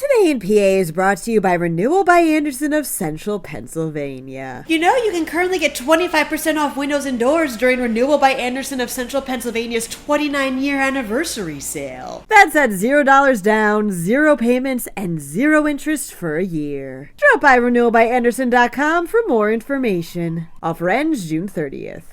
Today in PA is brought to you by Renewal by Andersen of Central Pennsylvania. You know you can currently get 25% off windows and doors during Renewal by Andersen of Central Pennsylvania's 29-year anniversary sale. That's at $0 down, 0 payments, and 0 interest for a year. Drop by renewalbyandersen.com for more information. Offer ends June 30th.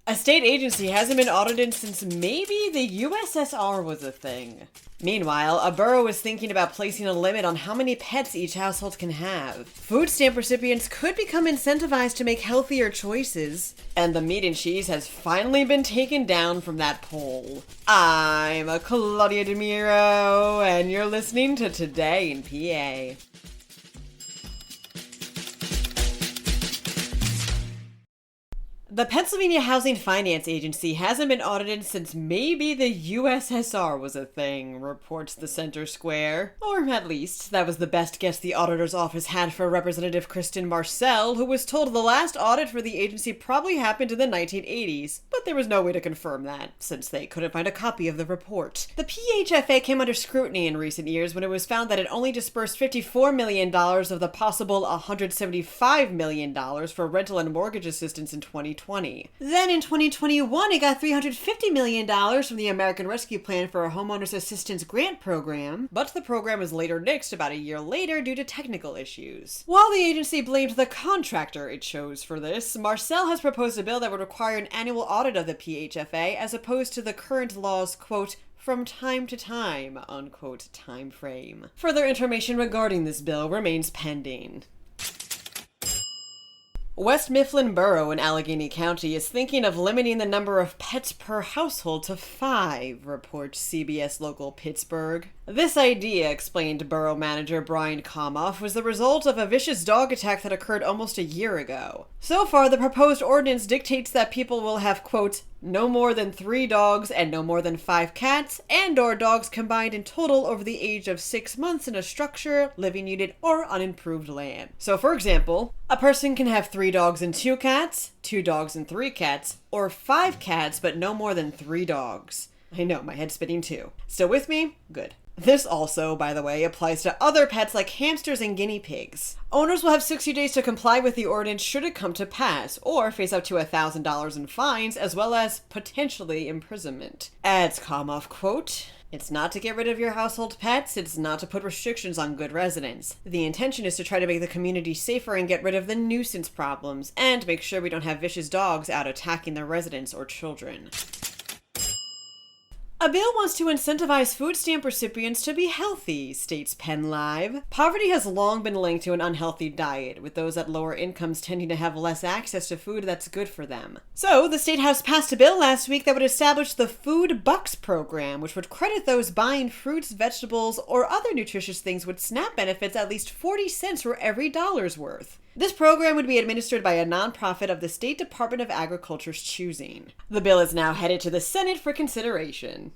A state agency hasn't been audited since maybe the USSR was a thing. Meanwhile, a borough is thinking about placing a limit on how many pets each household can have. Food stamp recipients could become incentivized to make healthier choices. And the meat and cheese has finally been taken down from that poll. I'm Claudia Dimuro, and you're listening to Today in PA. The Pennsylvania Housing Finance Agency hasn't been audited since maybe the USSR was a thing, reports the Center Square. Or at least, that was the best guess the auditor's office had for Representative Kristen Marcel, who was told the last audit for the agency probably happened in the 1980s, but there was no way to confirm that, since they couldn't find a copy of the report. The PHFA came under scrutiny in recent years when it was found that it only dispersed $54 million of the possible $175 million for rental and mortgage assistance in 2020. Then in 2021, it got $350 million from the American Rescue Plan for a Homeowners Assistance Grant Program, but the program was later nixed about a year later due to technical issues. While the agency blamed the contractor it chose for this, Marcel has proposed a bill that would require an annual audit of the PHFA as opposed to the current law's, quote, from time to time, unquote, time frame. Further information regarding this bill remains pending. West Mifflin Borough in Allegheny County is thinking of limiting the number of pets per household to 5, reports CBS Local Pittsburgh. This idea, explained borough manager Brian Kamoff, was the result of a vicious dog attack that occurred almost a year ago. So far, the proposed ordinance dictates that people will have, quote, no more than 3 dogs and no more than 5 cats and/or dogs combined in total over the age of 6 months in a structure, living unit, or unimproved land. So for example, a person can have 3 dogs and 2 cats, 2 dogs and 3 cats, or 5 cats but no more than 3 dogs. I know, my head's spinning too. Still with me? Good. This also, by the way, applies to other pets like hamsters and guinea pigs. Owners will have 60 days to comply with the ordinance should it come to pass, or face up to $1,000 in fines, as well as potentially imprisonment. Adds Kamoff, quote, it's not to get rid of your household pets, it's not to put restrictions on good residents. The intention is to try to make the community safer and get rid of the nuisance problems, and make sure we don't have vicious dogs out attacking the residents or children. A bill wants to incentivize food stamp recipients to be healthy, states PennLive. Poverty has long been linked to an unhealthy diet, with those at lower incomes tending to have less access to food that's good for them. So, the State House passed a bill last week that would establish the Food Bucks program, which would credit those buying fruits, vegetables, or other nutritious things with SNAP benefits at least 40 cents for every dollar's worth. This program would be administered by a nonprofit of the State Department of Agriculture's choosing. The bill is now headed to the Senate for consideration.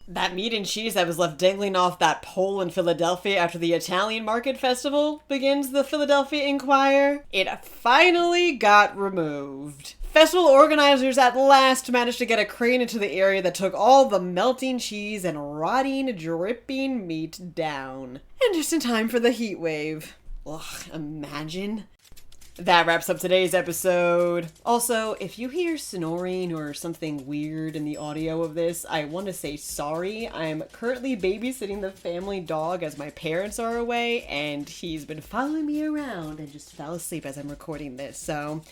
That meat and cheese that was left dangling off that pole in Philadelphia after the Italian Market Festival, begins the Philadelphia Inquirer. It finally got removed. Festival organizers at last managed to get a crane into the area that took all the melting cheese and rotting, dripping meat down. And just in time for the heat wave. Ugh, imagine. That wraps up today's episode. Also, if you hear snoring or something weird in the audio of this, I want to say sorry. I'm currently babysitting the family dog as my parents are away, and he's been following me around and just fell asleep as I'm recording this, so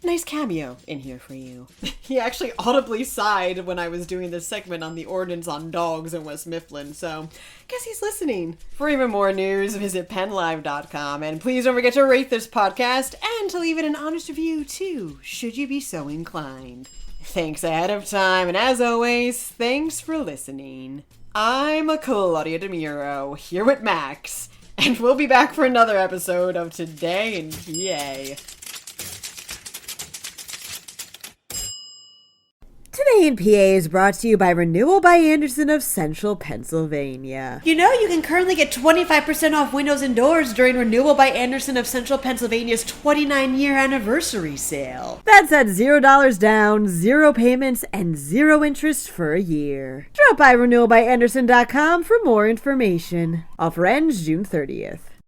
nice cameo in here for you. He actually audibly sighed when I was doing this segment on the ordinance on dogs in West Mifflin, so guess he's listening. For even more news, visit PennLive.com, and please don't forget to rate this podcast and to leave it an honest review too, should you be so inclined. Thanks ahead of time, and as always, thanks for listening. I'm Claudia Dimuro, here with Max, and we'll be back for another episode of Today in PA. Today A&PA is brought to you by Renewal by Andersen of Central Pennsylvania. You know, you can currently get 25% off windows and doors during Renewal by Andersen of Central Pennsylvania's 29-year anniversary sale. That's at $0 down, 0 payments, and 0 interest for a year. Drop by renewalbyandersen.com for more information. Offer ends June 30th.